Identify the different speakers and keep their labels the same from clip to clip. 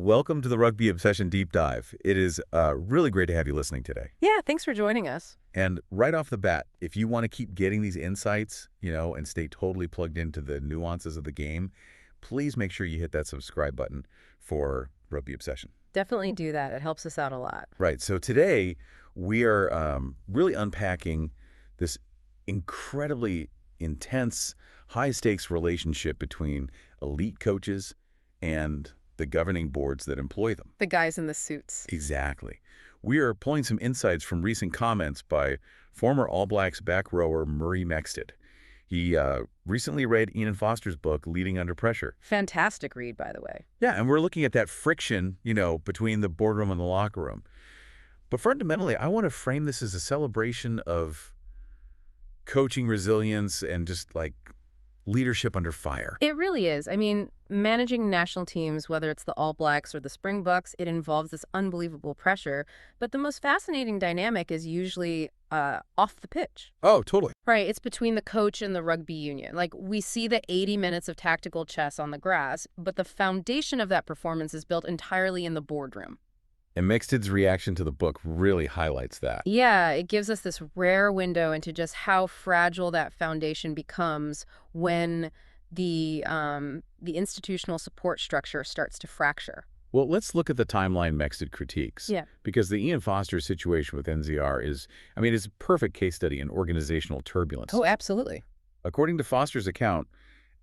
Speaker 1: welcome to the Rugby Obsession Deep Dive. It is really great to have you listening today.
Speaker 2: Yeah, thanks for joining us.
Speaker 1: And right off the bat, if you want to keep getting these insights, and stay totally plugged into the nuances of the game, please make sure you hit that subscribe button for Rugby Obsession.
Speaker 2: Definitely do that. It helps us out a lot.
Speaker 1: Right. So today we are really unpacking this incredibly intense, high-stakes relationship between elite coaches and the governing boards that employ them.
Speaker 2: The guys in the suits.
Speaker 1: Exactly. We are pulling some insights from recent comments by former All Blacks back rower Murray Mexted. He recently read Ian Foster's book, Leading Under Pressure.
Speaker 2: Fantastic read, by the way.
Speaker 1: Yeah, and we're looking at that friction, between the boardroom and the locker room. But fundamentally, I want to frame this as a celebration of coaching resilience and just like leadership under fire.
Speaker 2: It really is. I mean, managing national teams, whether it's the All Blacks or the Springboks, it involves this unbelievable pressure. But the most fascinating dynamic is usually off the pitch.
Speaker 1: Oh, totally.
Speaker 2: Right. It's between the coach and the rugby union. Like, we see the 80 minutes of tactical chess on the grass, but the foundation of that performance is built entirely in the boardroom.
Speaker 1: And Mexted's reaction to the book really highlights that.
Speaker 2: Yeah, it gives us this rare window into just how fragile that foundation becomes when the institutional support structure starts to fracture.
Speaker 1: Well, let's look at the timeline Mexted critiques.
Speaker 2: Yeah.
Speaker 1: Because the Ian Foster situation with NZR is a perfect case study in organizational turbulence.
Speaker 2: Oh, absolutely.
Speaker 1: According to Foster's account,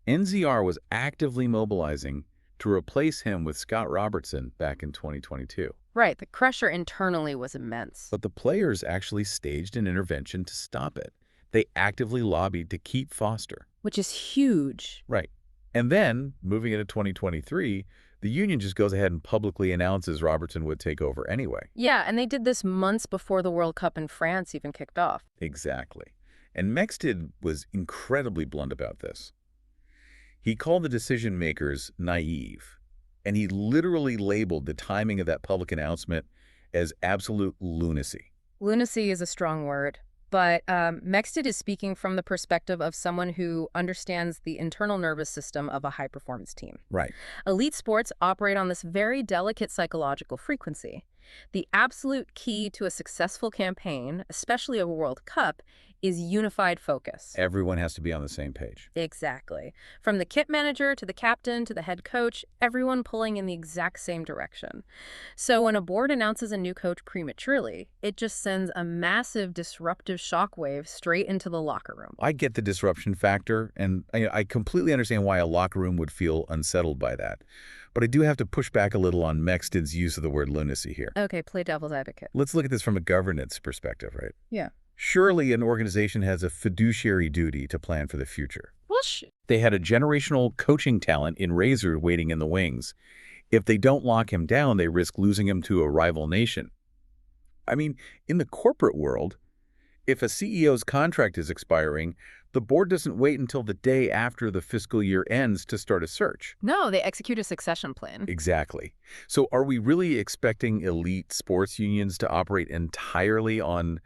Speaker 1: NZR was actively mobilizing to replace him with Scott Robertson back in 2022.
Speaker 2: Right. The pressure internally was immense.
Speaker 1: But the players actually staged an intervention to stop it. They actively lobbied to keep Foster.
Speaker 2: Which is huge.
Speaker 1: Right. And then, moving into 2023, the union just goes ahead and publicly announces Robertson would take over anyway.
Speaker 2: Yeah, and they did this months before the World Cup in France even kicked off.
Speaker 1: Exactly. And Mexted was incredibly blunt about this. He called the decision-makers naive, and he literally labeled the timing of that public announcement as absolute lunacy.
Speaker 2: Lunacy is a strong word, but Mexted is speaking from the perspective of someone who understands the internal nervous system of a high-performance team.
Speaker 1: Right.
Speaker 2: Elite sports operate on this very delicate psychological frequency. The absolute key to a successful campaign, especially a World Cup, is unified focus.
Speaker 1: Everyone has to be on the same page.
Speaker 2: Exactly. From the kit manager to the captain to the head coach, everyone pulling in the exact same direction. So when a board announces a new coach prematurely, it just sends a massive disruptive shockwave straight into the locker room.
Speaker 1: I get the disruption factor, and I completely understand why a locker room would feel unsettled by that. But I do have to push back a little on Mexted's use of the word lunacy here.
Speaker 2: Okay, play devil's advocate.
Speaker 1: Let's look at this from a governance perspective, right?
Speaker 2: Yeah.
Speaker 1: Surely an organization has a fiduciary duty to plan for the future.
Speaker 2: Well,
Speaker 1: They had a generational coaching talent in Razor waiting in the wings. If they don't lock him down, they risk losing him to a rival nation. I mean, in the corporate world, if a CEO's contract is expiring, the board doesn't wait until the day after the fiscal year ends to start a search.
Speaker 2: No, they execute a succession plan.
Speaker 1: Exactly. So are we really expecting elite sports unions to operate entirely on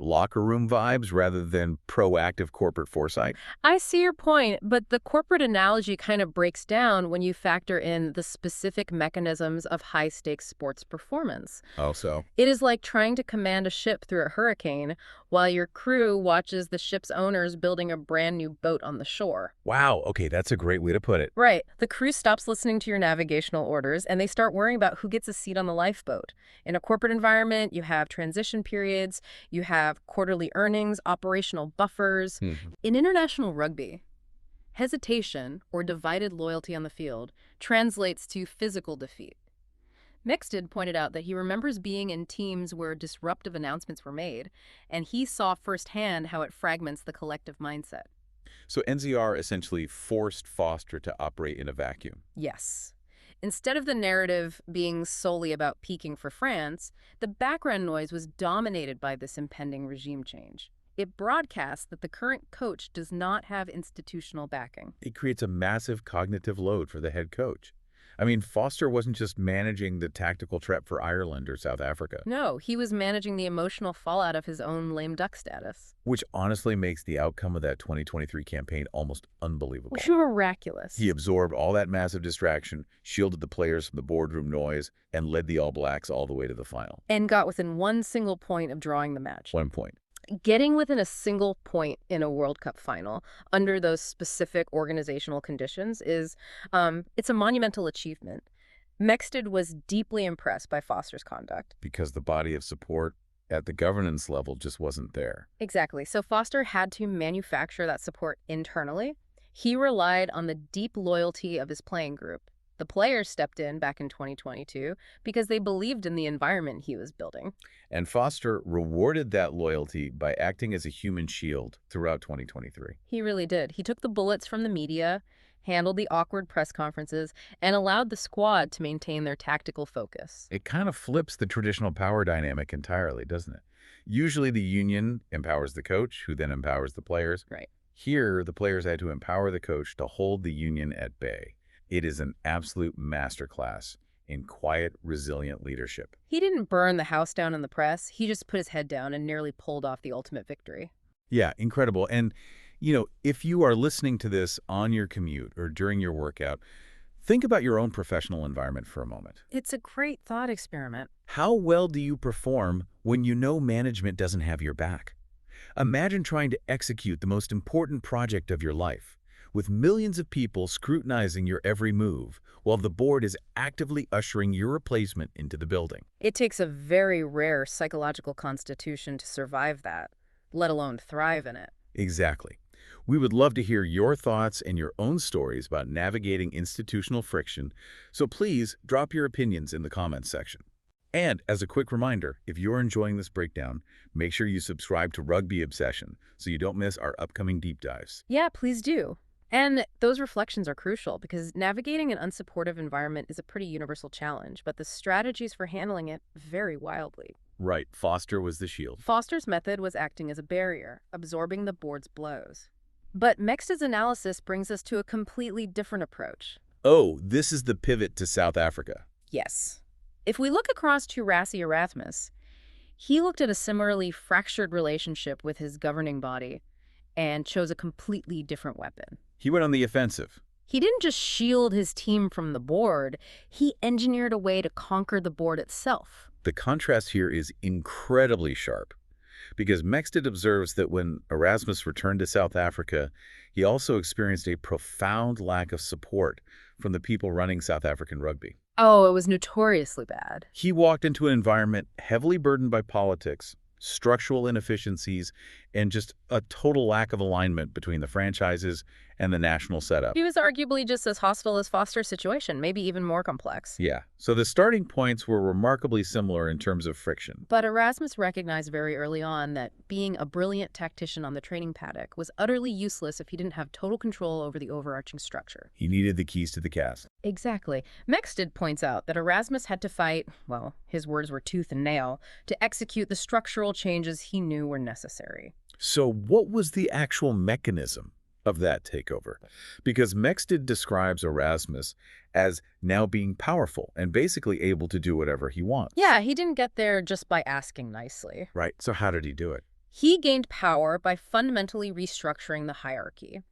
Speaker 1: locker room vibes rather than proactive corporate foresight?
Speaker 2: I see your point, but the corporate analogy kind of breaks down when you factor in the specific mechanisms of high-stakes sports performance.
Speaker 1: Oh, so?
Speaker 2: It is like trying to command a ship through a hurricane while your crew watches the ship's owners building a brand new boat on the shore.
Speaker 1: Wow, okay, that's a great way to put it.
Speaker 2: Right. The crew stops listening to your navigational orders and they start worrying about who gets a seat on the lifeboat. In a corporate environment, you have transition periods, you have quarterly earnings, operational buffers. In international rugby, hesitation or divided loyalty on the field translates to physical defeat. Mexted pointed out that he remembers being in teams where disruptive announcements were made, and he saw firsthand how it fragments the collective mindset.
Speaker 1: So NZR essentially forced Foster to operate in a vacuum.
Speaker 2: Yes. Instead of the narrative being solely about peaking for France, the background noise was dominated by this impending regime change. It broadcasts that the current coach does not have institutional backing.
Speaker 1: It creates a massive cognitive load for the head coach. I mean, Foster wasn't just managing the tactical threat for Ireland or South Africa,
Speaker 2: No, he was managing the emotional fallout of his own lame duck status.
Speaker 1: which honestly makes the outcome of that 2023 campaign almost unbelievable.
Speaker 2: Miraculous.
Speaker 1: He absorbed all that massive distraction, shielded the players from the boardroom noise, and led the All Blacks all the way to the final.
Speaker 2: And got within one single point of drawing the match.
Speaker 1: 1 point.
Speaker 2: Getting within a single point in a World Cup final under those specific organizational conditions is, it's a monumental achievement. Mexted was deeply impressed by Foster's conduct.
Speaker 1: Because the body of support at the governance level just wasn't there.
Speaker 2: Exactly. So Foster had to manufacture that support internally. He relied on the deep loyalty of his playing group. The players stepped in back in 2022 because they believed in the environment he was building.
Speaker 1: And Foster rewarded that loyalty by acting as a human shield throughout 2023.
Speaker 2: He really did. He took the bullets from the media, handled the awkward press conferences, and allowed the squad to maintain their tactical focus.
Speaker 1: It kind of flips the traditional power dynamic entirely, doesn't it? Usually the union empowers the coach, who then empowers the players.
Speaker 2: Right.
Speaker 1: Here, the players had to empower the coach to hold the union at bay. It is an absolute masterclass in quiet, resilient leadership.
Speaker 2: He didn't burn the house down in the press. He just put his head down and nearly pulled off the ultimate victory.
Speaker 1: Yeah, incredible. And, if you are listening to this on your commute or during your workout, think about your own professional environment for a moment.
Speaker 2: It's a great thought experiment.
Speaker 1: How well do you perform when you know management doesn't have your back? Imagine trying to execute the most important project of your life, with millions of people scrutinizing your every move, while the board is actively ushering your replacement into the building.
Speaker 2: It takes a very rare psychological constitution to survive that, let alone thrive in it.
Speaker 1: Exactly. We would love to hear your thoughts and your own stories about navigating institutional friction, so please drop your opinions in the comments section. And as a quick reminder, if you're enjoying this breakdown, make sure you subscribe to Rugby Obsession so you don't miss our upcoming deep dives.
Speaker 2: Yeah, please do. And those reflections are crucial because navigating an unsupportive environment is a pretty universal challenge, but the strategies for handling it vary wildly.
Speaker 1: Right, Foster was the shield.
Speaker 2: Foster's method was acting as a barrier, absorbing the board's blows. But Mexted's analysis brings us to a completely different approach.
Speaker 1: Oh, this is the pivot to South Africa.
Speaker 2: Yes. If we look across to Rassie Erasmus, he looked at a similarly fractured relationship with his governing body and chose a completely different weapon.
Speaker 1: He went on the offensive.
Speaker 2: He didn't just shield his team from the board, he engineered a way to conquer the board itself.
Speaker 1: The contrast here is incredibly sharp, because Mexted observes that when Arasmus returned to South Africa, he also experienced a profound lack of support from the people running South African rugby.
Speaker 2: Oh, it was notoriously bad.
Speaker 1: He walked into an environment heavily burdened by politics, structural inefficiencies, and just a total lack of alignment between the franchises and the national setup.
Speaker 2: He was arguably just as hostile as Foster's situation, maybe even more complex.
Speaker 1: Yeah, so the starting points were remarkably similar in terms of friction.
Speaker 2: But Erasmus recognized very early on that being a brilliant tactician on the training paddock was utterly useless if he didn't have total control over the overarching structure.
Speaker 1: He needed the keys to the castle.
Speaker 2: Exactly. Mexted points out that Erasmus had to fight, well, his words were tooth and nail, to execute the structural changes he knew were necessary.
Speaker 1: So what was the actual mechanism of that takeover? Because Mexted describes Erasmus as now being powerful and basically able to do whatever he wants.
Speaker 2: Yeah, he didn't get there just by asking nicely.
Speaker 1: Right, so how did he do it?
Speaker 2: He gained power by fundamentally restructuring the hierarchy.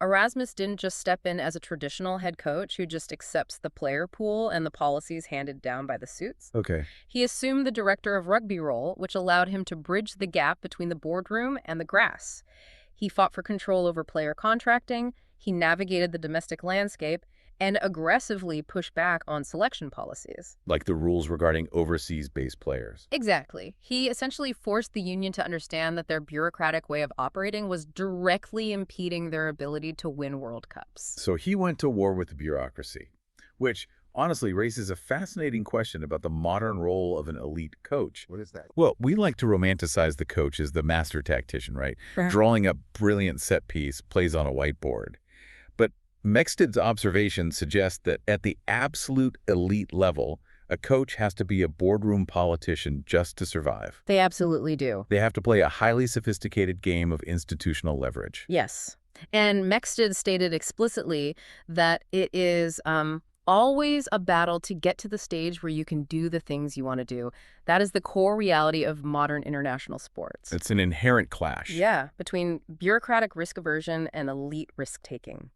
Speaker 2: Erasmus didn't just step in as a traditional head coach who just accepts the player pool and the policies handed down by the suits.
Speaker 1: Okay.
Speaker 2: He assumed the director of rugby role, which allowed him to bridge the gap between the boardroom and the grass. He fought for control over player contracting, he navigated the domestic landscape, and aggressively pushed back on selection policies.
Speaker 1: Like the rules regarding overseas-based players.
Speaker 2: Exactly. He essentially forced the union to understand that their bureaucratic way of operating was directly impeding their ability to win World Cups.
Speaker 1: So he went to war with the bureaucracy, which honestly raises a fascinating question about the modern role of an elite coach.
Speaker 3: What is that?
Speaker 1: Well, we like to romanticize the coach as the master tactician, right?
Speaker 2: Right.
Speaker 1: Drawing up brilliant set piece, plays on a whiteboard. But Mexted's observations suggest that at the absolute elite level, a coach has to be a boardroom politician just to survive.
Speaker 2: They absolutely do.
Speaker 1: They have to play a highly sophisticated game of institutional leverage.
Speaker 2: Yes. And Mexted stated explicitly that it is always a battle to get to the stage where you can do the things you want to do. That is the core reality of modern international sports.
Speaker 1: It's an inherent clash.
Speaker 2: Yeah, between bureaucratic risk aversion and elite risk-taking.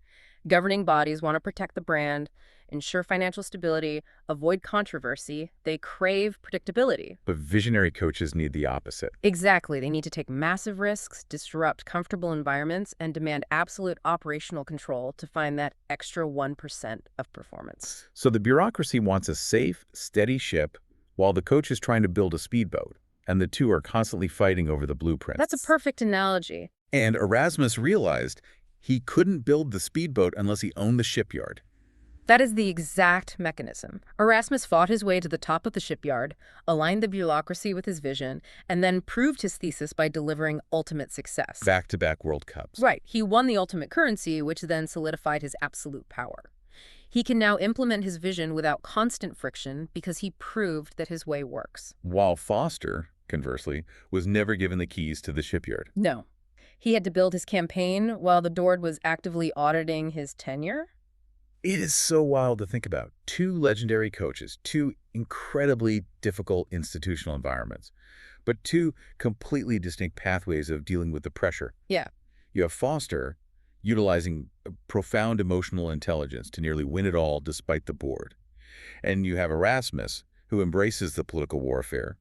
Speaker 2: Governing bodies want to protect the brand, ensure financial stability, avoid controversy. They crave predictability.
Speaker 1: But visionary coaches need the opposite.
Speaker 2: Exactly. They need to take massive risks, disrupt comfortable environments, and demand absolute operational control to find that extra 1% of performance.
Speaker 1: So the bureaucracy wants a safe, steady ship, while the coach is trying to build a speedboat, and the two are constantly fighting over the blueprints.
Speaker 2: That's a perfect analogy.
Speaker 1: And Erasmus realized he couldn't build the speedboat unless he owned the shipyard.
Speaker 2: That is the exact mechanism. Erasmus fought his way to the top of the shipyard, aligned the bureaucracy with his vision, and then proved his thesis by delivering ultimate success.
Speaker 1: Back-to-back World Cups.
Speaker 2: Right. He won the ultimate currency, which then solidified his absolute power. He can now implement his vision without constant friction because he proved that his way works.
Speaker 1: While Foster, conversely, was never given the keys to the shipyard.
Speaker 2: No. He had to build his campaign while the Board was actively auditing his tenure.
Speaker 1: It is so wild to think about. Two legendary coaches, two incredibly difficult institutional environments, but two completely distinct pathways of dealing with the pressure.
Speaker 2: Yeah.
Speaker 1: You have Foster utilizing profound emotional intelligence to nearly win it all despite the Board. And you have Arasmus, who embraces the political warfare,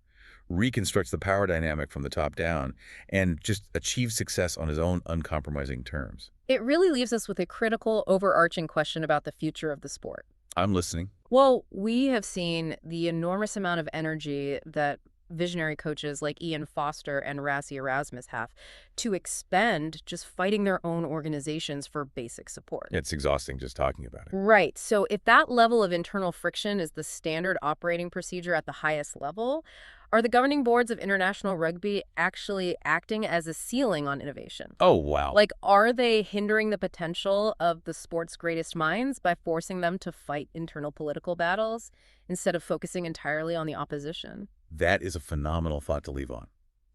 Speaker 1: reconstructs the power dynamic from the top down, and just achieves success on his own uncompromising terms.
Speaker 2: It really leaves us with a critical, overarching question about the future of the sport.
Speaker 1: I'm listening.
Speaker 2: Well, we have seen the enormous amount of energy that visionary coaches like Ian Foster and Rassie Erasmus have to expend just fighting their own organizations for basic support.
Speaker 1: It's exhausting just talking about it.
Speaker 2: Right. So if that level of internal friction is the standard operating procedure at the highest level, are the governing boards of international rugby actually acting as a ceiling on innovation?
Speaker 1: Oh, wow.
Speaker 2: Like, are they hindering the potential of the sport's greatest minds by forcing them to fight internal political battles instead of focusing entirely on the opposition?
Speaker 1: That is a phenomenal thought to leave on.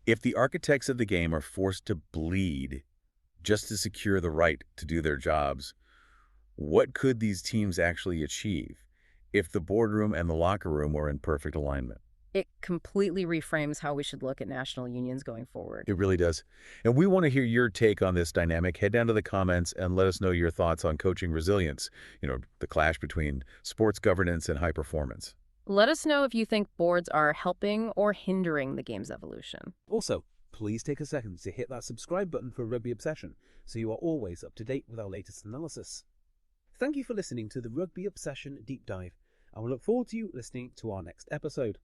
Speaker 1: If the architects of the game are forced to bleed just to secure the right to do their jobs, what could these teams actually achieve if the boardroom and the locker room were in perfect alignment?
Speaker 2: It completely reframes how we should look at national unions going forward.
Speaker 1: It really does. And we want to hear your take on this dynamic. Head down to the comments and let us know your thoughts on coaching resilience, the clash between sports governance and high performance.
Speaker 2: Let us know if you think boards are helping or hindering the game's evolution.
Speaker 3: Also, please take a second to hit that subscribe button for Rugby Obsession so you are always up to date with our latest analysis. Thank you for listening to the Rugby Obsession Deep Dive, and we look forward to you listening to our next episode.